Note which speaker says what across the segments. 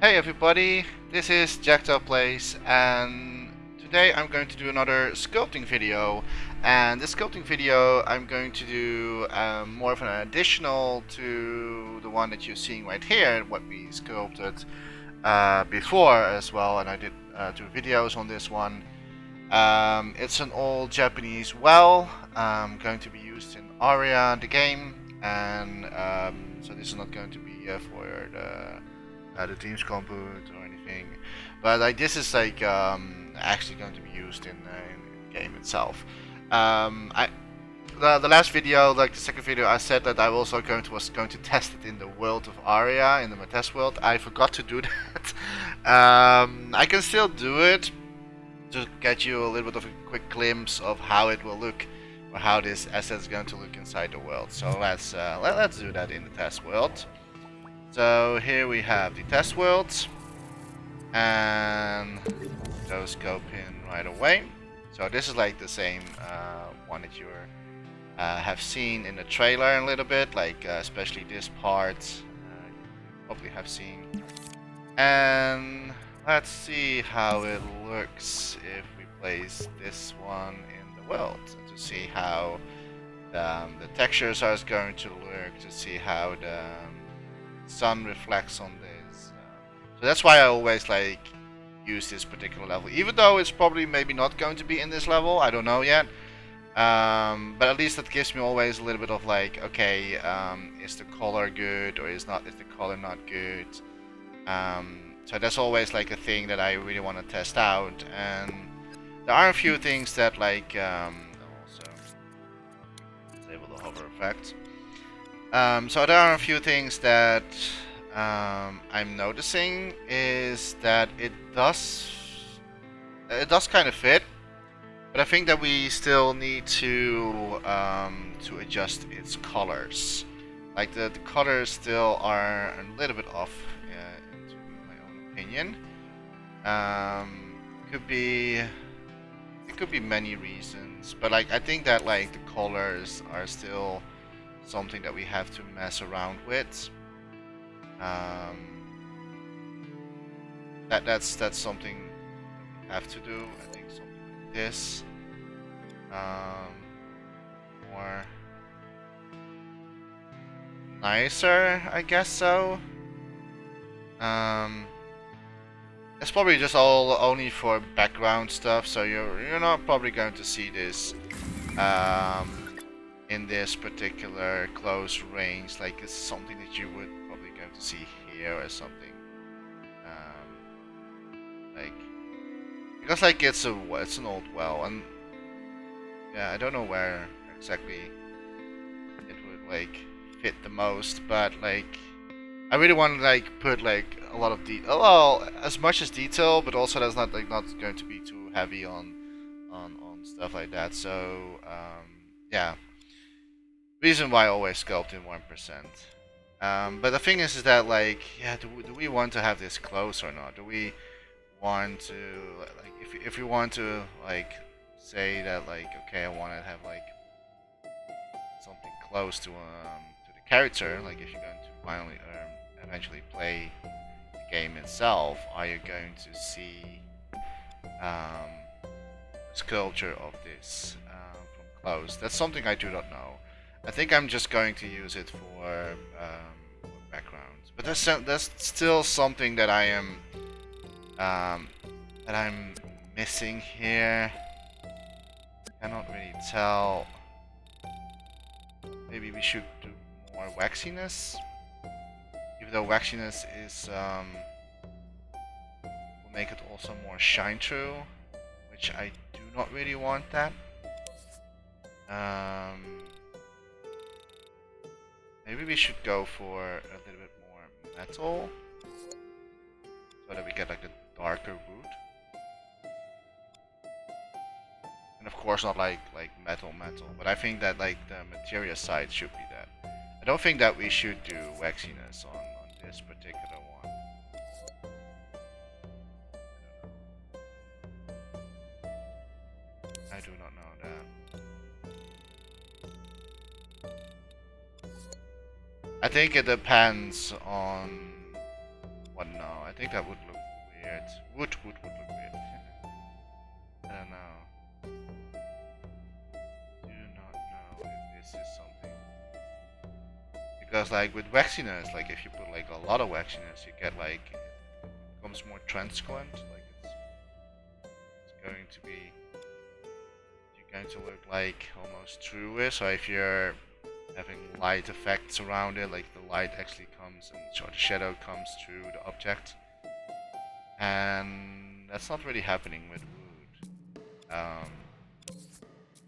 Speaker 1: Hey everybody, this is Jechta Plays, and today I'm going to do another sculpting video. And this sculpting video I'm going to do more of an additional to the one that you're seeing right here, what we sculpted before as well, and I did 2 videos on this one. It's an old Japanese well, going to be used in Aria, the game, and so this is not going to be for the Teams component or anything, but like this is like actually going to be used in the game itself. The last video, like the second video, I said that I was going to test it in the world of Aria, in the test world. I forgot to do that. I can still do it to get you a little bit of a quick glimpse of how it will look, or how this asset is going to look inside the world. So let's do that in the test world. So here we have the test world, and go scope in right away. So this is like the same one that you have seen in the trailer a little bit, like especially this part you probably have seen. And let's see how it looks if we place this one in the world, to see how the textures are going to look, to see how the sun reflects on this. So that's why I always like use this particular level, even though it's probably maybe not going to be in this level. I don't know yet. But at least that gives me always a little bit of like, okay, is the color good or is the color not good? So that's always like a thing that I really want to test out, and there are a few things that like also disable the hover effect. So there are a few things that I'm noticing is that it does kind of fit, but I think that we still need to adjust its colors. Like the colors still are a little bit off, into my own opinion. It could be many reasons, but like I think that like the colors are still something that we have to mess around with. That's something we have to do. I think something like this, more nicer, I guess so. It's probably just all only for background stuff, so you're not probably going to see this in this particular close range. Like it's something that you would probably going to see here or something. Like because like it's an old well, and yeah, I don't know where exactly it would like fit the most, but like I really want to like put like a lot of detail, well, as much as detail, but also that's not going to be too heavy on stuff like that. So yeah, reason why I always sculpt in 1%. But the thing is that like, yeah, do we want to have this close or not? Do we want to like, if you want to like say that like, okay, I want to have like something close to the character, like if you're going to finally eventually play the game itself, are you going to see sculpture of this from close? That's something I do not know. I think I'm just going to use it for backgrounds, but that's still something that I'm missing here. Cannot really tell. Maybe we should do more waxiness, even though waxiness is will make it also more shine through, which I do not really want that. Maybe we should go for a little bit more metal, so that we get like a darker wood. And of course not like metal, but I think that like the material side should be that. I don't think that we should do waxiness on this particular one. I do not know that. I think it depends on what know. I think that would look weird. Would look weird. I don't know. Do not know if this is something. Because like with waxiness, like if you put like a lot of waxiness, you get like it becomes more transparent. Like it's going to be going to look like almost true. So if you're having light effects around it, like the light actually comes and so the shadow comes through the object, and that's not really happening with wood.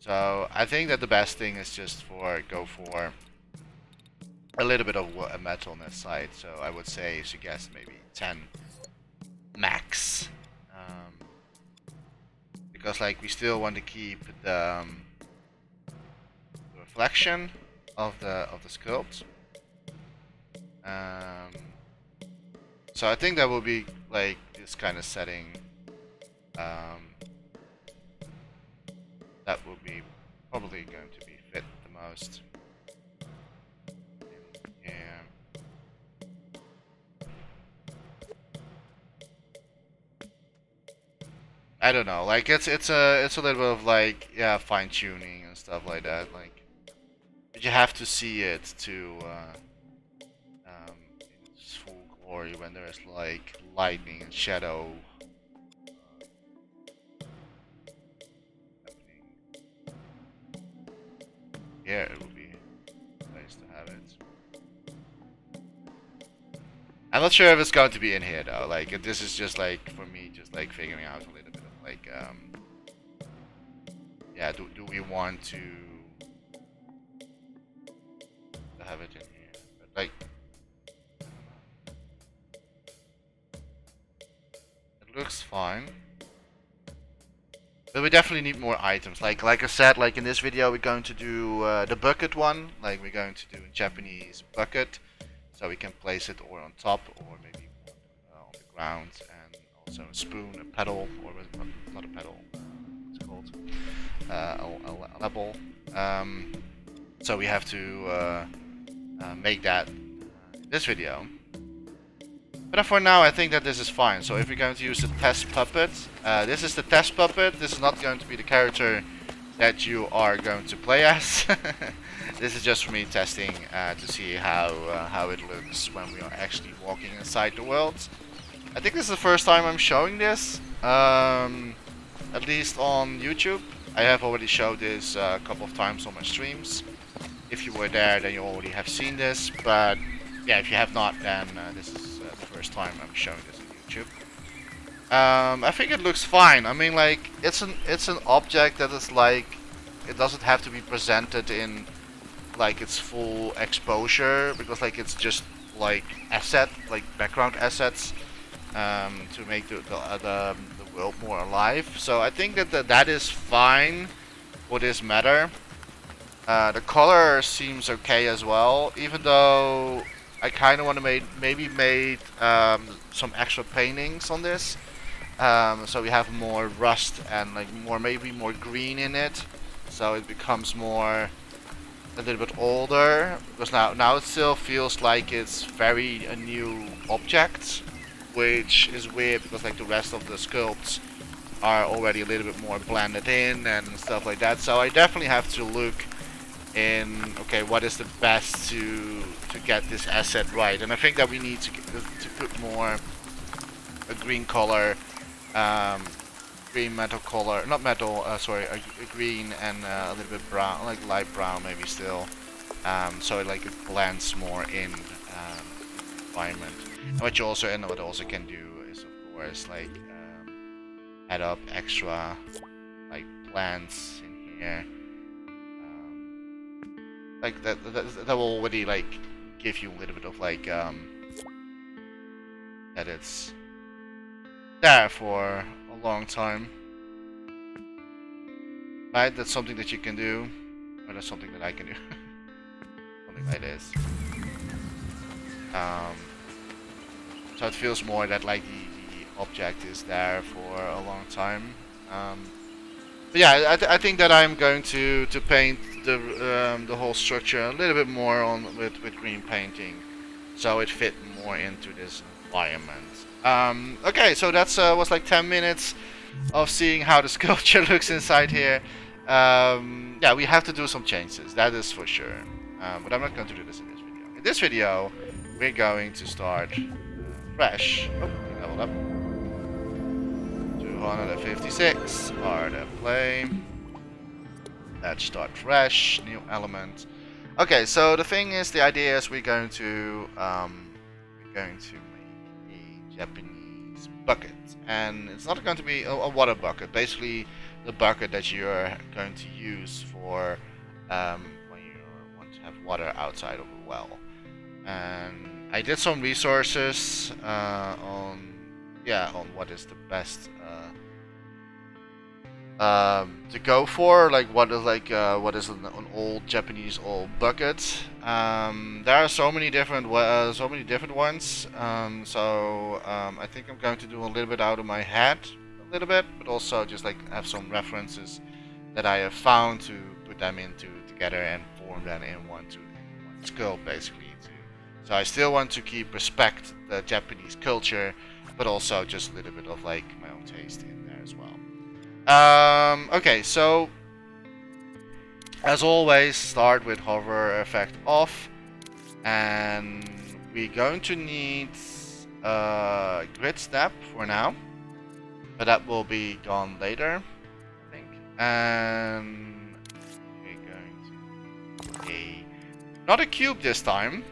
Speaker 1: So I think that the best thing is just go for a little bit of a metal on this side. So I would say suggest maybe 10 max. Because like we still want to keep the reflection of the sculpt. So I think that will be like this kind of setting. That will be probably going to be fit the most. Yeah. I don't know, like it's a little bit of like, yeah, fine tuning and stuff like that, like, but you have to see it to in its full glory when there's like lightning and shadow happening. Yeah, it would be nice to have it. I'm not sure if it's going to be in here though, like this is just like for me just like figuring out a little bit of like yeah, do we want to have it in here? But like it looks fine. But we definitely need more items. Like I said, like in this video we're going to do the bucket one. Like we're going to do in Japanese bucket. So we can place it or on top or maybe on the ground, and also a spoon, a pedal, or not a pedal, what's it called? A level. So we have to make that in this video. But for now, I think that this is fine. So if we're going to use the test puppet, this is the test puppet. This is not going to be the character that you are going to play as. This is just for me testing to see how it looks when we are actually walking inside the world. I think this is the first time I'm showing this, at least on YouTube. I have already showed this a couple of times on my streams. If you were there, then you already have seen this. But yeah, if you have not, then this is the first time I'm showing this on YouTube. I think it looks fine. I mean, like it's an object that is like, it doesn't have to be presented in like its full exposure, because like it's just like background assets to make the world more alive. So I think that that is fine for this matter. The color seems okay as well, even though I kind of want to maybe made some extra paintings on this, so we have more rust and like maybe more green in it, so it becomes more a little bit older, because now it still feels like it's very a new object, which is weird because like the rest of the sculpts are already a little bit more blended in and stuff like that. So I definitely have to look in, okay, what is the best to get this asset right, and I think that we need to put more a green color, green metal color, not metal, sorry, a green and a little bit brown, like light brown maybe still, so like it blends more in the environment. And what you also can do is of course like add up extra like plants in here, like that will already like give you a little bit of like that it's there for a long time. Right, that's something that you can do, or that's something that I can do. Something like this. So it feels more that like the object is there for a long time. But yeah, I think that I'm going to paint the whole structure a little bit more on with green painting. so it fit more into this environment. Okay, so that's was like 10 minutes of seeing how the sculpture looks inside here. Yeah, we have to do some changes, that is for sure. But I'm not going to do this in this video. In this video, we're going to start fresh. Oh, we leveled up. 256, play. Let's start fresh, new element. Okay, so the thing is, the idea is we're going to make a Japanese bucket, and it's not going to be a water bucket. Basically, the bucket that you're going to use for when you want to have water outside of a well. And I did some resources on what is the best to go for, like what is an old Japanese old bucket. There are so many different ones. I think I'm going to do a little bit out of my head, a little bit, but also just like have some references that I have found to put them into together and form them in one sculpt, basically. So I still want to respect the Japanese culture, but also just a little bit of like my own taste in there as well. Okay, so as always, start with hover effect off, and we're going to need grid snap for now, but that will be gone later, I think. And we're going to not a cube this time.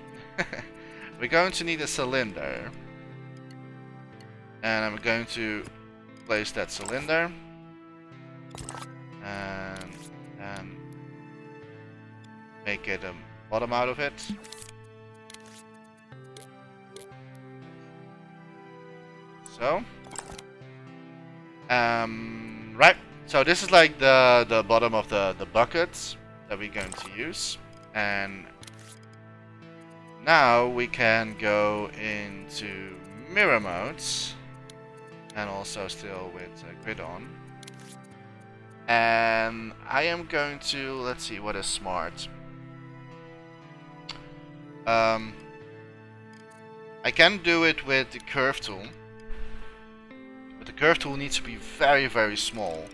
Speaker 1: We're going to need a cylinder, and I'm going to place that cylinder. And make it a bottom out of it. So, right. So this is like the bottom of the bucket that we're going to use, and now we can go into mirror modes, and also still with grid on. And I am going to, let's see, what is smart. I can do it with the curve tool, but the curve tool needs to be very, very small.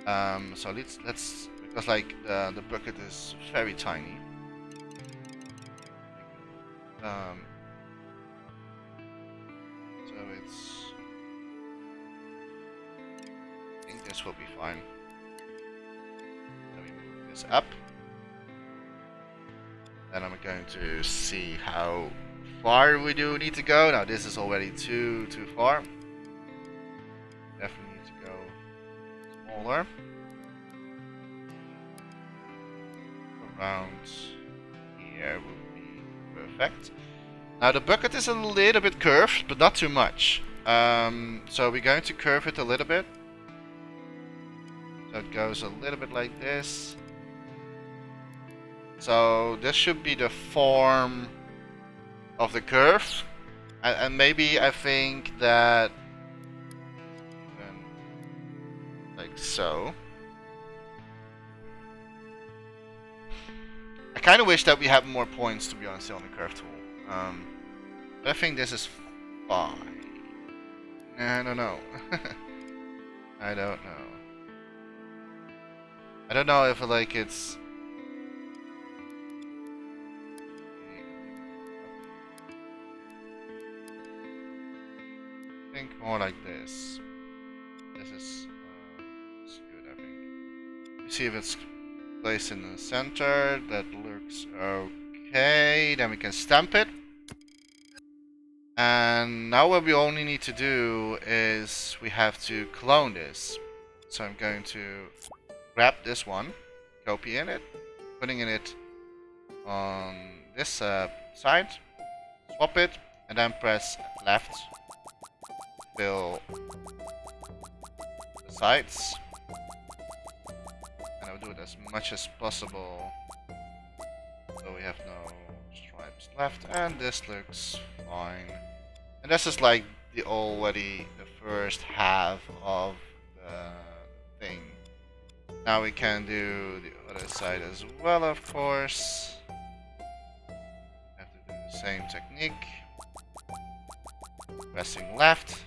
Speaker 1: So let's because like the bucket is very tiny. So I think this will be fine. Let me move this up. Then I'm going to see how far we do need to go. Now this is already too far. Definitely need to go smaller. Around here would be perfect. Now the bucket is a little bit curved, but not too much. So we're going to curve it a little bit. So it goes a little bit like this. So this should be the form of the curve. And maybe I think that like so. I kind of wish that we had more points, to be honest, on the curve tool. But I think this is fine. I don't know. I don't know. I don't know if like it's. I think more like this. This is good, I think. Let's see if it's placed in the center. That looks okay. Then we can stamp it. And now what we only need to do is we have to clone this. So I'm going to grab this one, copy in it, putting it on this side, swap it, and then press left, fill the sides. And I'll do it as much as possible so we have no stripes left, and this looks fine. And this is like the first half of the thing. Now we can do the other side as well, of course. Have to do the Same technique. Pressing left.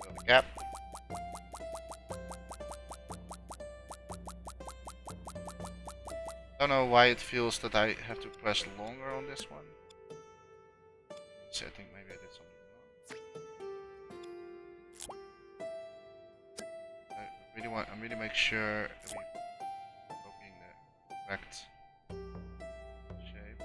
Speaker 1: Fill the gap. I don't know why it feels that I have to press longer on this one. So I think maybe I did something wrong. I really make sure that we're copying the correct shape.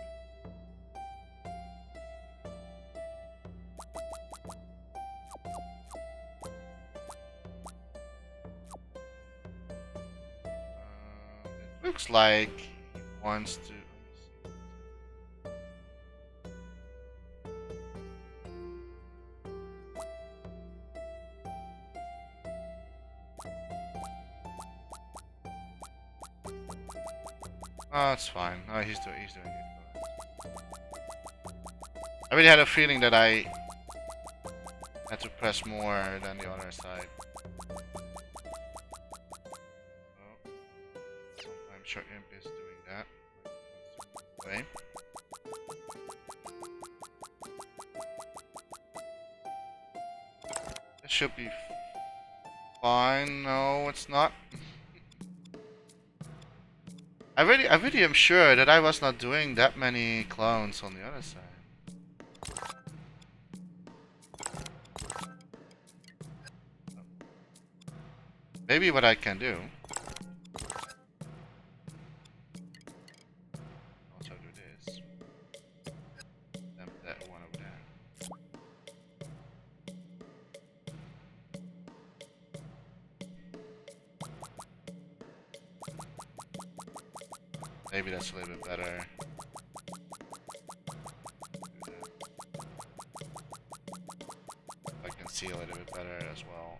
Speaker 1: It looks like he wants to. Oh, it's fine. No, he's doing it. I really had a feeling that I had to press more than the other side. Oh, sometimes short imp is doing that. Way. This should be fine. No, it's not. I really am sure that I was not doing that many clones on the other side. Maybe what I can do. Also do this. Dump that one over there. Maybe that's a little bit better. I can see a little bit better as well.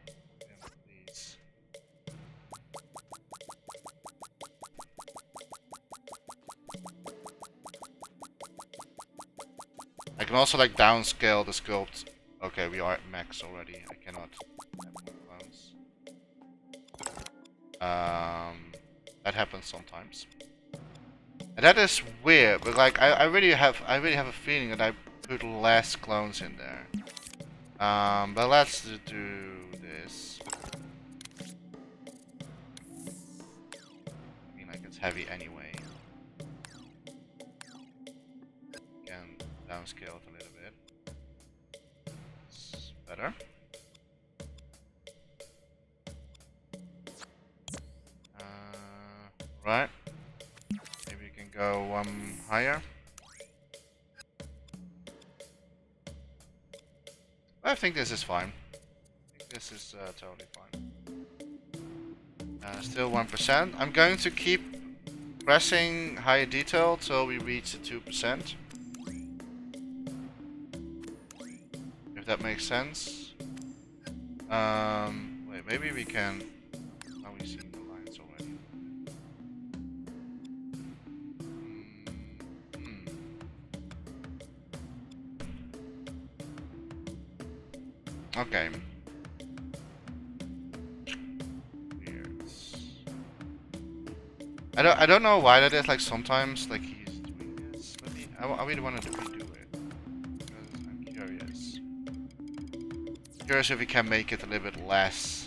Speaker 1: Please. I can also like downscale the sculpt. Okay, we are at max already. I cannot have more clones. That happens sometimes. And that is weird, but like I really have a feeling that I put less clones in there. But let's do this. I mean, like it's heavy anyway. Can downscale it a little bit. It's better. Right. Go higher. I think this is fine. I think this is totally fine. Still 1%. I'm going to keep pressing higher detail till we reach the 2%. If that makes sense. Wait, maybe we can. Now we see the lines already. Okay. Weird. I don't know why that is. Like sometimes, like he's doing this. I really want to redo it because I'm curious. Curious if we can make it a little bit less.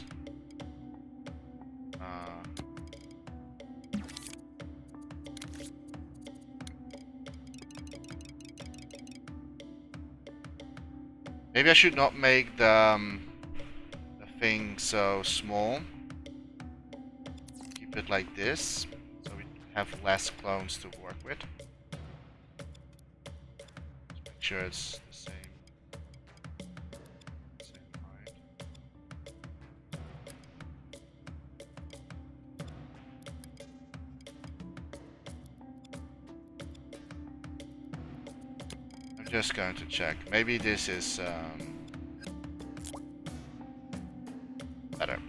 Speaker 1: Maybe I should not make the thing so small. Keep it like this, so we have less clones to work with. Just make sure it's the same height. I'm just going to check. Maybe this is better.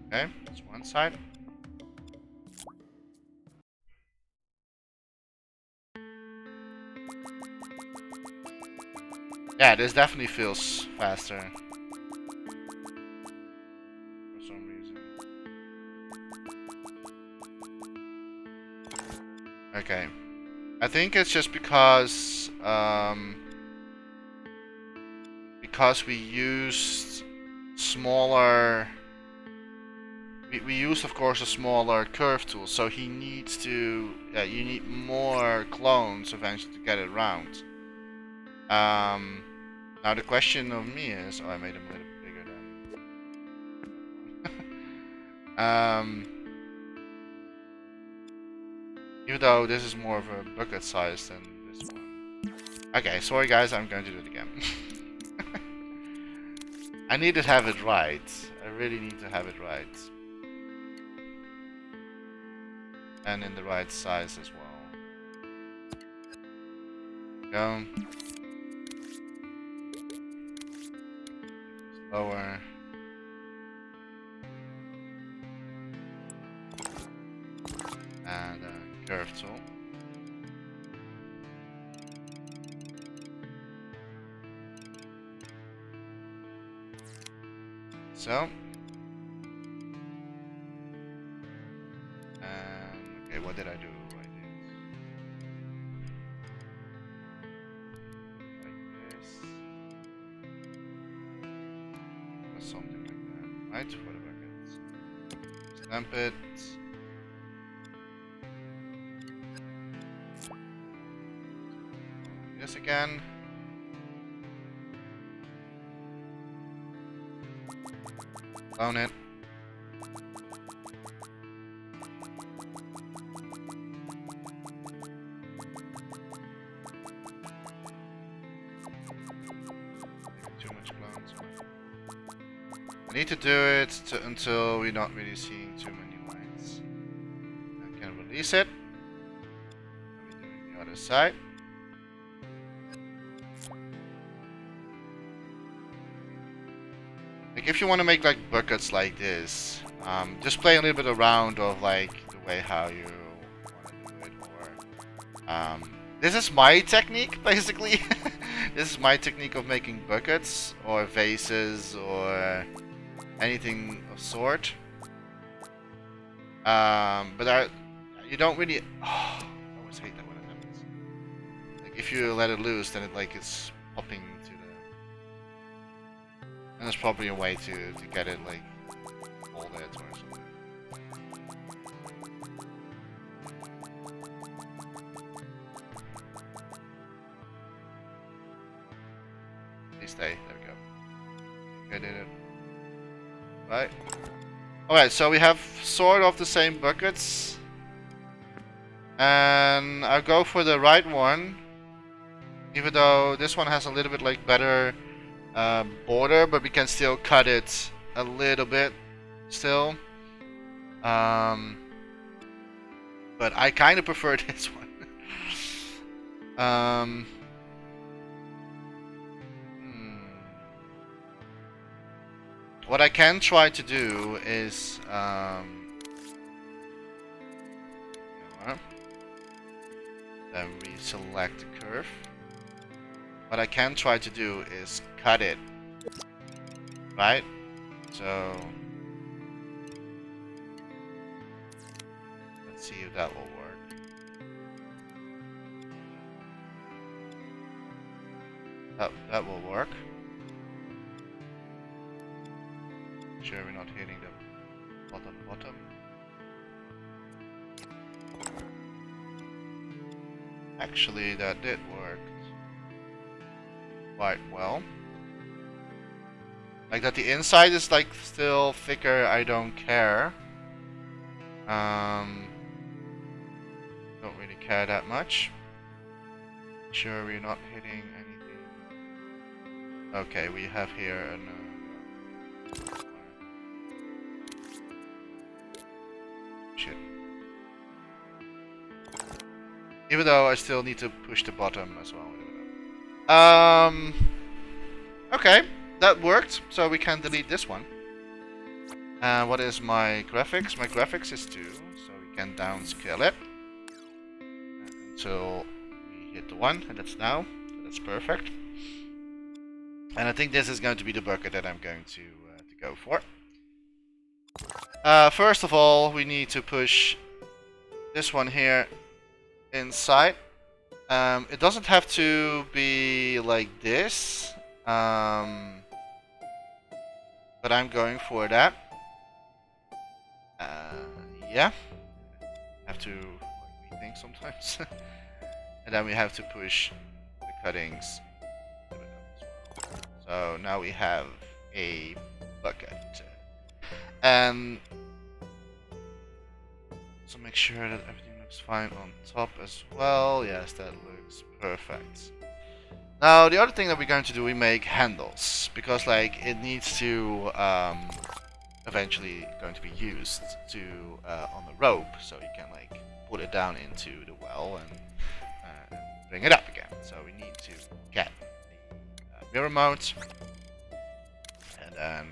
Speaker 1: Okay, that's one side. Yeah, this definitely feels faster for some reason. Okay. I think it's just because we used smaller. We used, of course, a smaller curve tool, so he needs to. You need more clones eventually to get it round. Now the question of me is, oh, I made him a little bit bigger than. Even though this is more of a bucket size than this one. Okay, sorry guys, I'm going to do it again. I need to have it right. I really need to have it right. And in the right size as well. Go. Lower. And then curve tool. So. Okay, what did I do? I did like this. Or something like that, right? For the buckets. Stamp it. This again. Clone it. I need to do it until we're not really seeing too many lines. I can release it. Let me do the other side. Like if you want to make like buckets like this, just play a little bit around of like the way how you want to do it. Or this is my technique basically. This is my technique of making buckets or vases or anything of sort. But you don't really. Oh, I always hate that when it happens. Like if you let it loose, then it like it's popping to the. And there's probably a way to get it like hold it or something. Please stay. There we go. I did it. Right. Alright, so we have sort of the same buckets. And I'll go for the right one. Even though this one has a little bit like better border, but we can still cut it a little bit still. But I kind of prefer this one. What I can try to do is then we select the curve. What I can try to do is cut it, right? So let's see if that will work. That will work. Sure we're not hitting the bottom. Actually, that did work quite well. Like that the inside is like still thicker, I don't care. Don't really care that much. Sure we're not hitting anything. Okay, we have here an shit. Even though I still need to push the bottom as well. Okay, that worked. So we can delete this one. What is my graphics? My graphics is 2, so we can downscale it until we hit the 1, and that's now. So that's perfect. And I think this is going to be the bucket that I'm going to go for. First of all, we need to push this one here inside. It doesn't have to be like this, but I'm going for that. Yeah, have to like rethink sometimes. And then we have to push the cuttings. So now we have a bucket. And so make sure that everything looks fine on top as well. Yes, that looks perfect. Now the other thing that we're going to do, we make handles, because like it needs to eventually going to be used to on the rope, so you can like put it down into the well and bring it up again. So we need to get the mirror mode, and then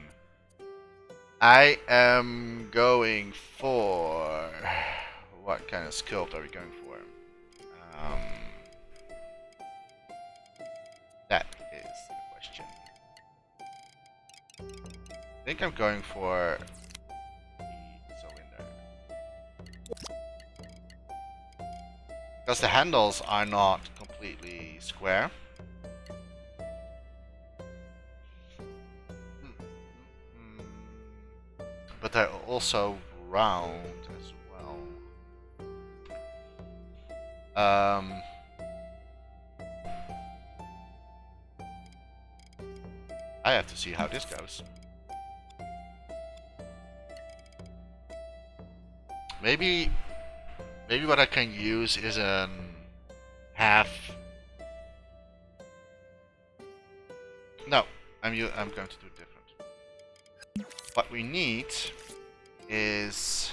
Speaker 1: I am going for, what kind of sculpt are we going for? That is the question. I think I'm going for the cylinder, because the handles are not completely square. But they're also round as well. I have to see how this goes. Maybe what I can use is an half. No, I'm going to do it different. What we need is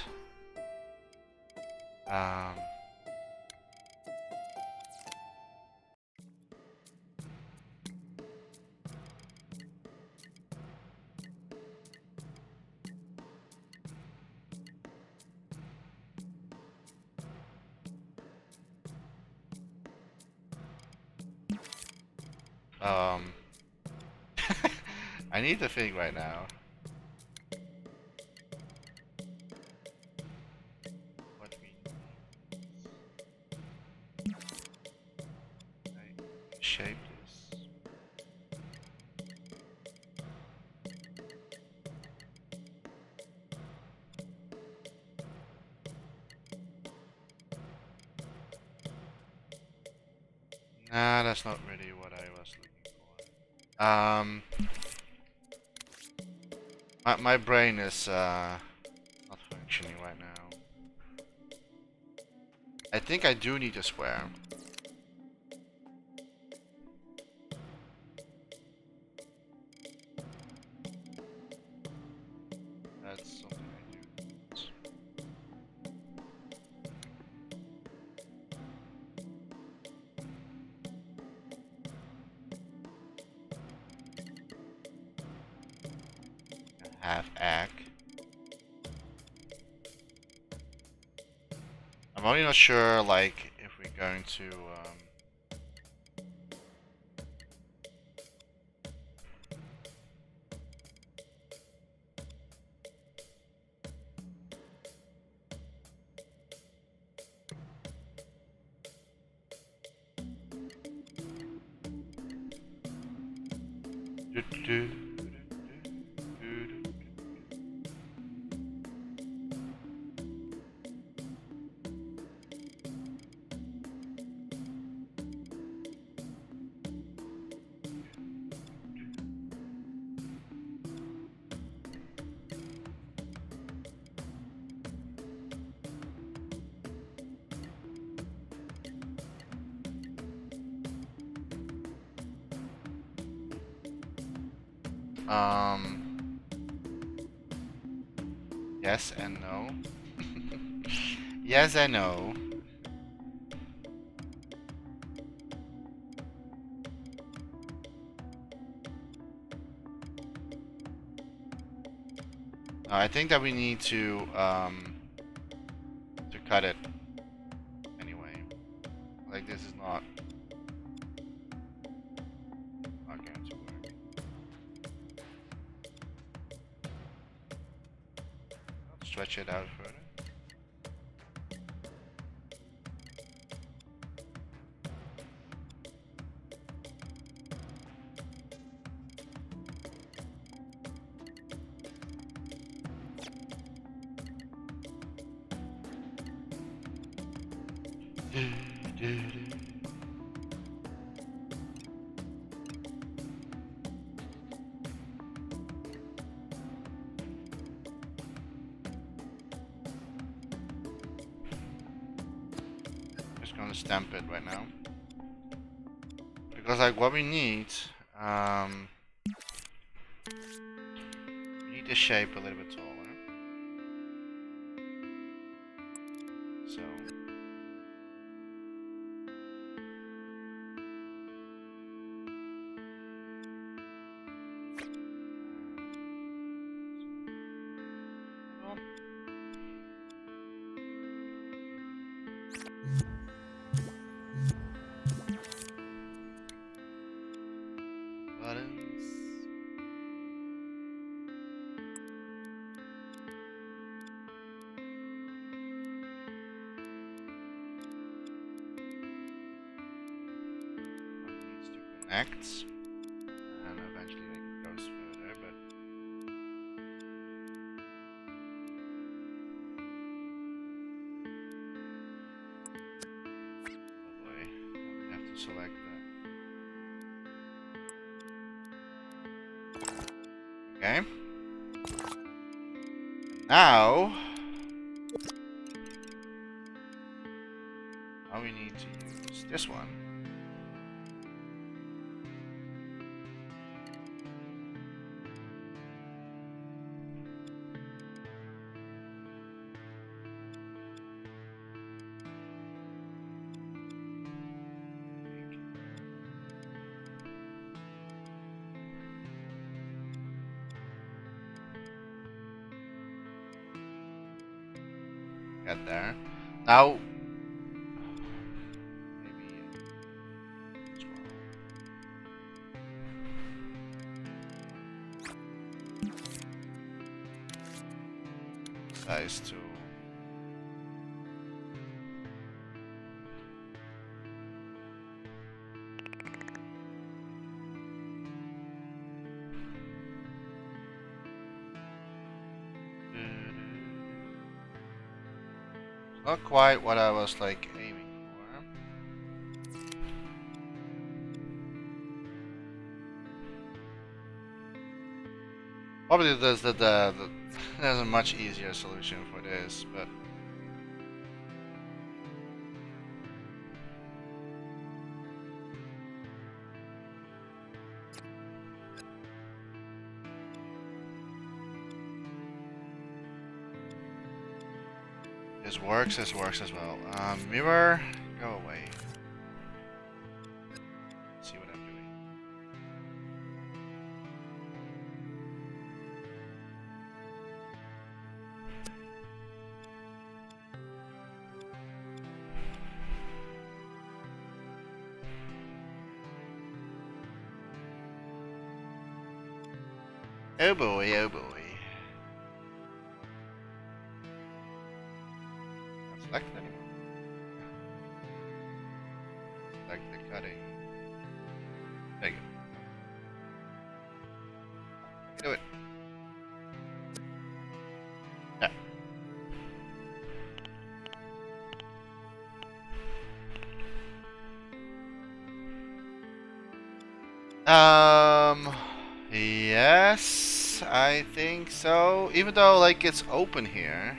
Speaker 1: I need to think right now. What we need. I shape this. Nah, that's not really what I was looking for. My brain is not functioning right now. I think I do need a square. That's something I do need. Half egg. I'm only not sure, like, if we're going to, yes and no. Yes and no. I think that we need to cut it anyway. Like, this is not going to work. stretch it out further. Just gonna stamp it right now. Because like what we need, we need the shape a little bit taller. So buttons. One needs to connect, and eventually like, it goes further, but oh boy, now we have to select that. Okay. Now we need to use this one. Get there. Now, maybe size 2. Not quite what I was like aiming for. Probably there's there's a much easier solution for this, but this works as well. Mirror, go away. See what I'm doing. Oh boy, oh boy. Not selected anymore. Select the cutting. There you go. Do it. Yeah. Yes, I think so. Even though like it's open here.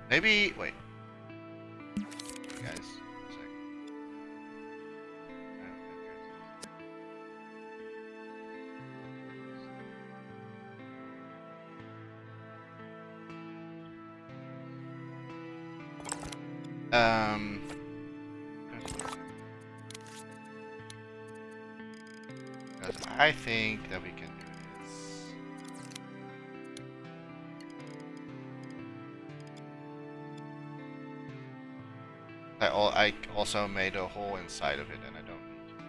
Speaker 1: Maybe wait. Guys, a sec. Because I think that we can do this. I also made a hole inside of it, and I don't need to do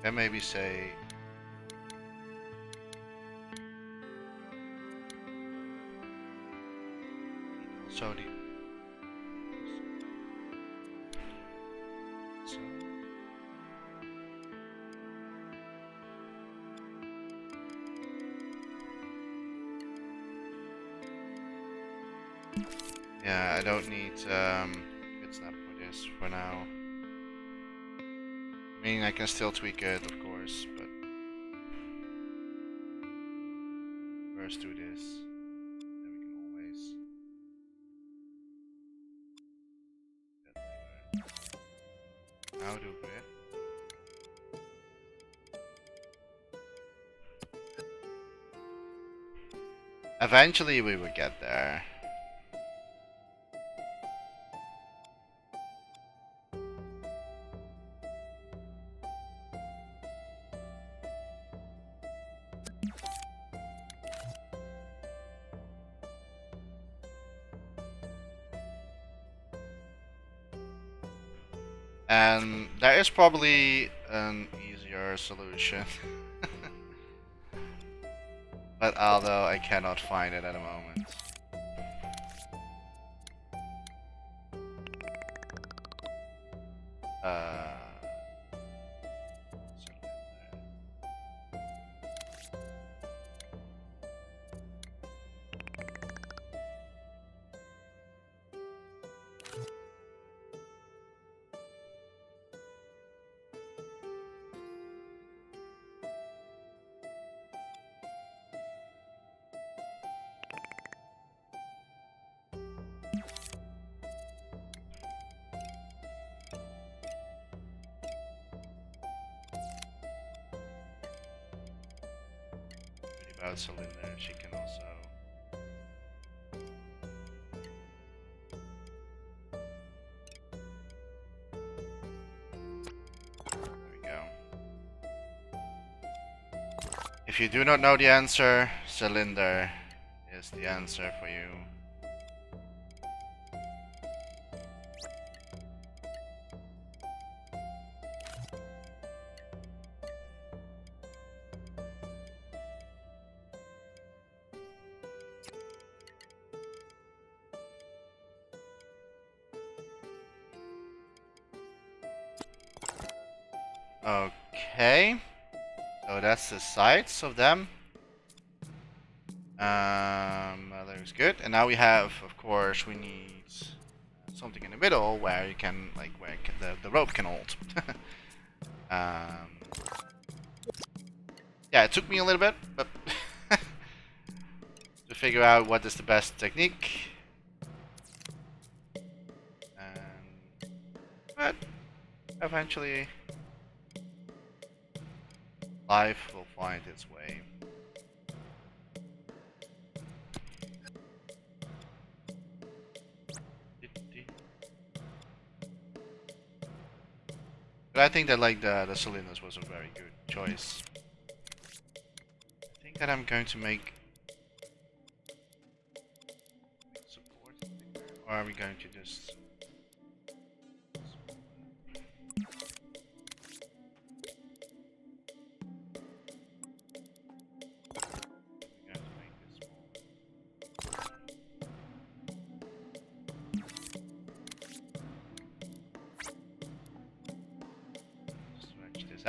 Speaker 1: And maybe say so the so yeah, I don't need good snap for this for now. I mean, I can still tweak it, of course, but first do this. Then we can always get later. Now do grid. Eventually we will get there. And there is probably an easier solution. But although I cannot find it at the moment. About cylinder, she can also there we go. If you do not know the answer, cylinder is the answer for you. Okay, so that's the sides of them. That looks good. And now we have, of course, we need something in the middle where you can, like, where the rope can hold. Yeah, it took me a little bit, but to figure out what is the best technique. But eventually, life will find its way. But I think that, like, the cylinders was a very good choice. I think that I'm going to make support, or are we going to just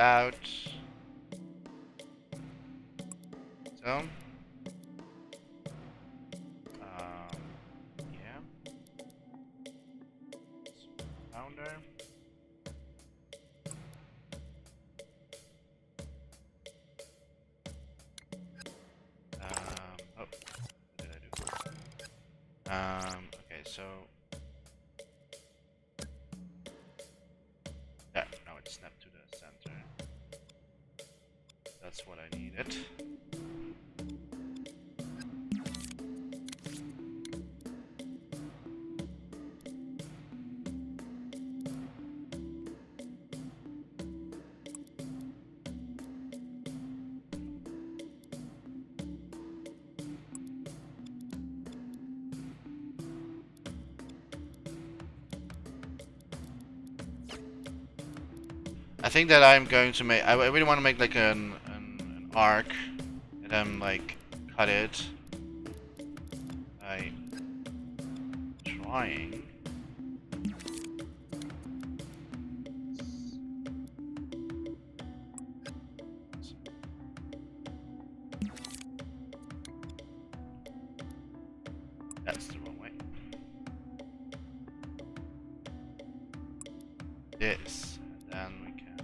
Speaker 1: out. So, yeah, founder. Oh, what did I do? Okay, so yeah, now it's snapped to the center. That's what I needed. I think that I'm going to make. I really want to make like an arc, and then like cut it by trying. That's the wrong way. This, and then we can.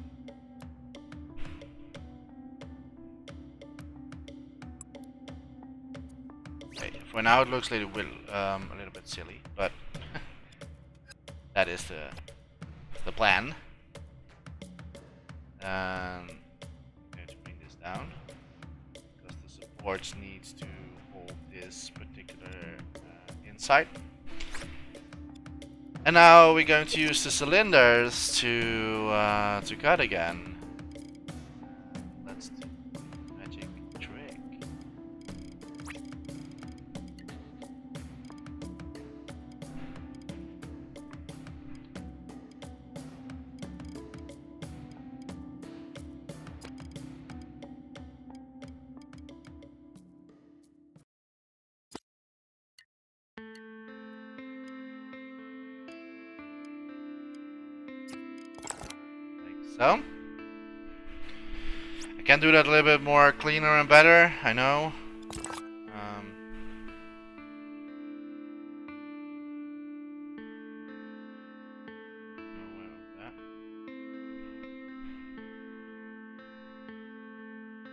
Speaker 1: Okay, for now it looks a little bit silly, but that is the plan. And I'm going to bring this down because the supports needs to hold this particular inside. And now we're going to use the cylinders to cut again. Let's do the magic trick. So, I can do that a little bit more cleaner and better, I know.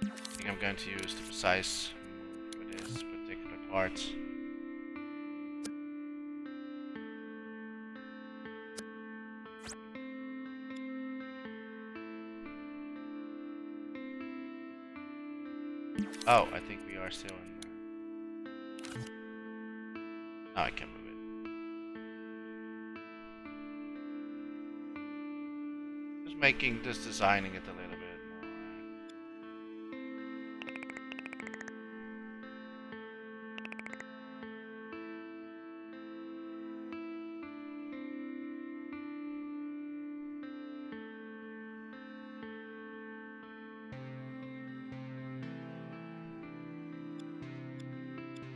Speaker 1: I think I'm going to use the precise for this particular part. Oh, I think we are still in. Oh, I can move it. Just making this, designing it a little bit more.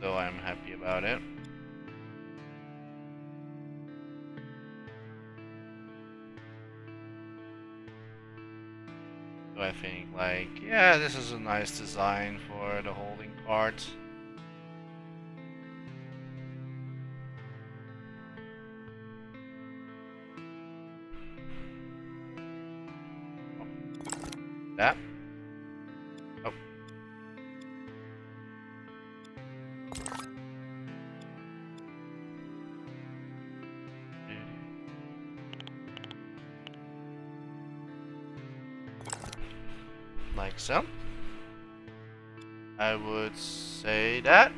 Speaker 1: So I'm happy about it. So I think like, yeah, this is a nice design for the holding part. That. Oh. Like so. I would say that.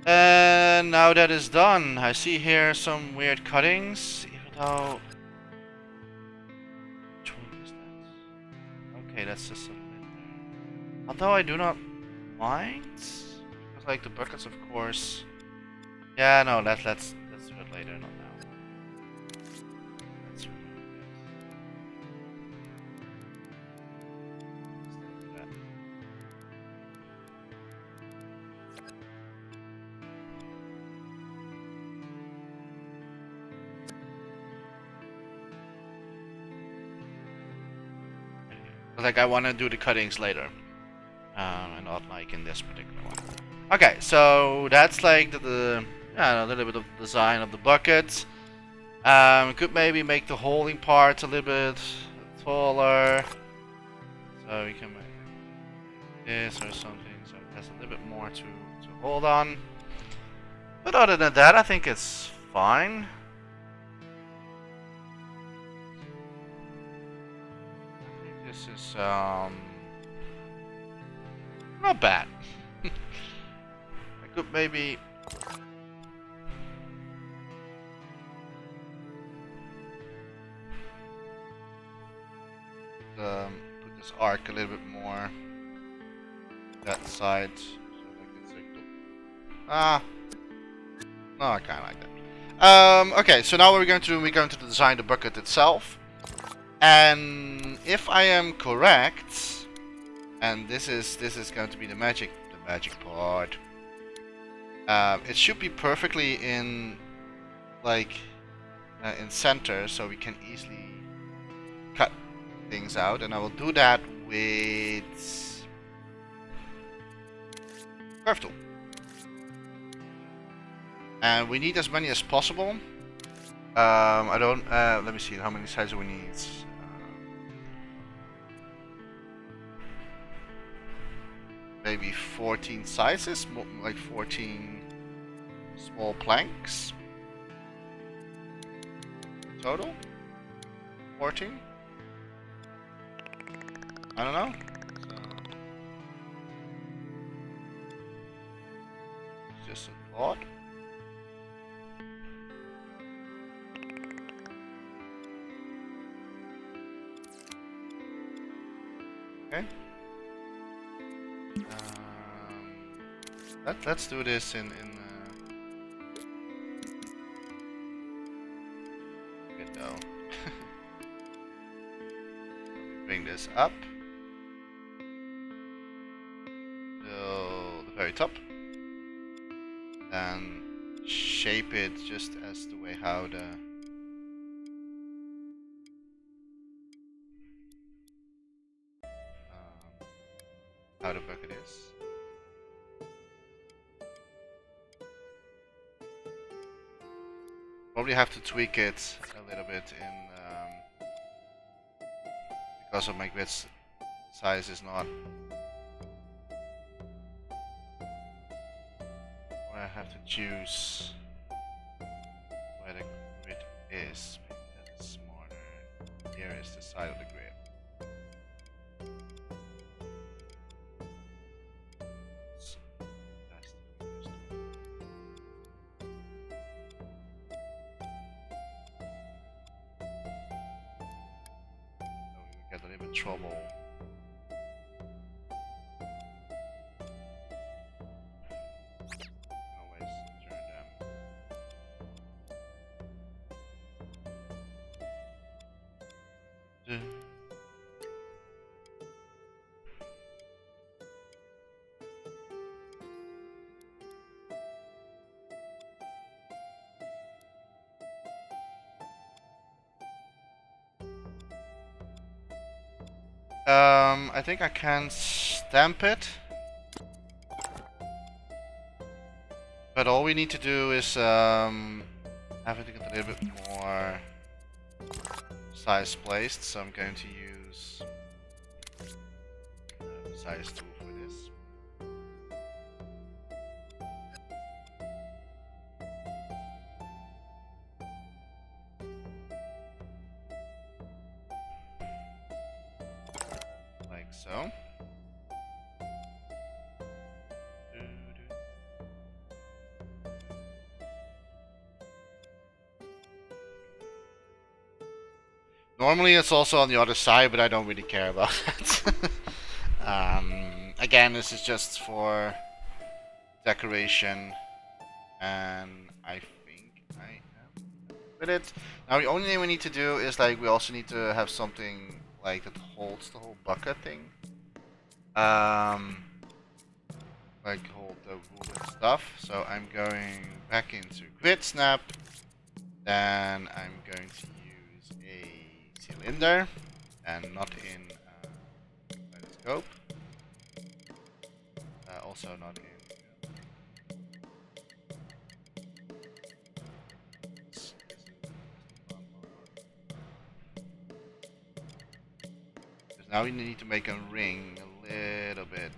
Speaker 1: And now that is done, I see here some weird cuttings, even though. Okay, that's just a cylinder. Although I do not mind, because like the buckets, of course. Yeah, no, let's do it later, not now. Let's remove that. Like I want to do the cuttings later, and not like in this particular one. Okay, so that's like the a little bit of the design of the bucket. Could maybe make the holding parts a little bit taller, so we can make this or something, so it has a little bit more to hold on. But other than that, I think it's fine. This is not bad. I could maybe put this arc a little bit more that side, so like it's like no, I kind of like that. Okay, so now what we're going to do, we're going to design the bucket itself. And if I am correct, and this is going to be the magic part. It should be perfectly in like in center, so we can easily cut things out, and I will do that with curve tool. And we need as many as possible. I don't. Let me see. How many sizes we need? Maybe 14 sizes, like 14 small planks. Total? 14? I don't know. So, it's just a thought. Okay. Let's do this in window. Bring this up to the very top, then shape it just as the way how the bucket is. Probably have to tweak it a little bit in because of my grid size is not. Or I have to choose where the grid is. Maybe that's smarter. Here is the side of the grid. Trouble. Always turn them. I think I can stamp it. But all we need to do is have it get a little bit more size placed. So I'm going to use the size tool for this. Like so. Normally it's also on the other side, but I don't really care about that. Again, this is just for decoration, and I think I am with it. Now the only thing we need to do is like we also need to have something like that holds the whole bucket thing. Like hold the wool and stuff. So I'm going back into grid snap. Then I'm going to use a cylinder and not in scope. Also not in. Because now we need to make a ring a little bit.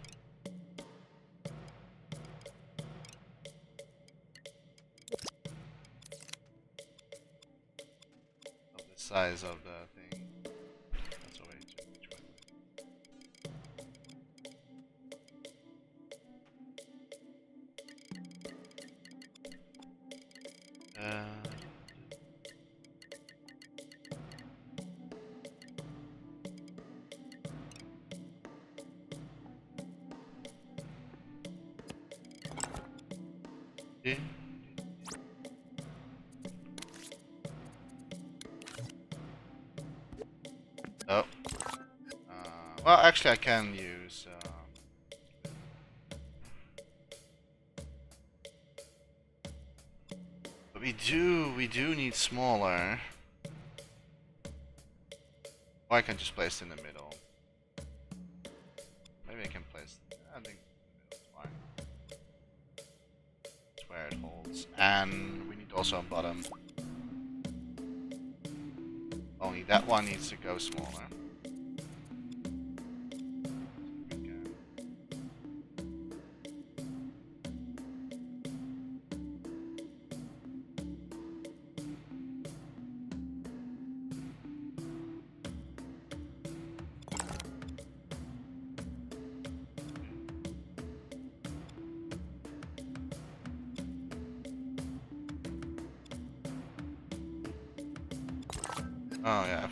Speaker 1: Of the size of the thing. That's already too much. Yeah. Oh. Well, actually, I can use. But we do need smaller. Or I can just place it in the middle. Maybe I can place. I think the middle's fine. That's where it holds. And we need also a bottom. Only that one needs to go smaller. Oh yeah, I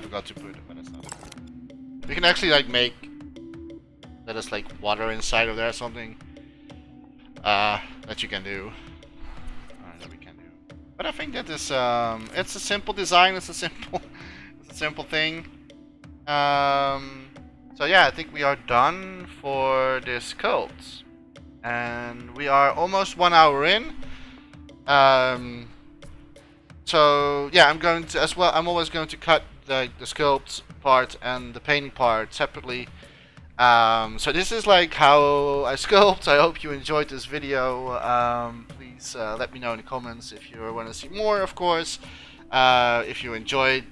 Speaker 1: forgot to put it, but it's not. We can actually like make that is like water inside of there or something. That you can do. That we can do. But I think that is it's a simple design. It's a simple thing. So yeah, I think we are done for this Sculpt, and we are almost 1 hour in. So yeah, I'm going to as well. I'm always going to cut the sculpt part and the painting part separately. So this is like how I sculpt. I hope you enjoyed this video. Please let me know in the comments if you want to see more, of course. If you enjoyed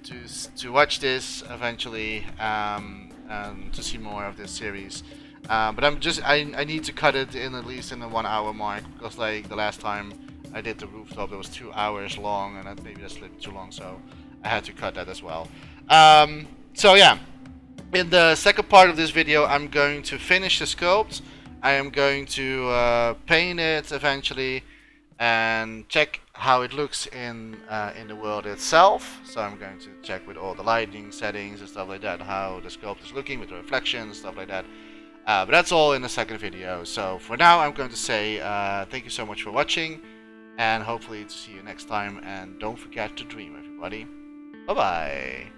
Speaker 1: to watch this eventually, and to see more of this series. But I need to cut it in at least in the 1 hour mark, because like the last time I did the rooftop, it was 2 hours long, and maybe that's a little bit too long, so I had to cut that as well. So yeah, in the second part of this video, I'm going to finish the sculpt. I am going to paint it eventually and check how it looks in the world itself. So I'm going to check with all the lighting settings and stuff like that, how the sculpt is looking with the reflections, stuff like that. But that's all in the second video. So for now, I'm going to say thank you so much for watching, and hopefully to see you next time. And don't forget to dream, everybody. Bye bye.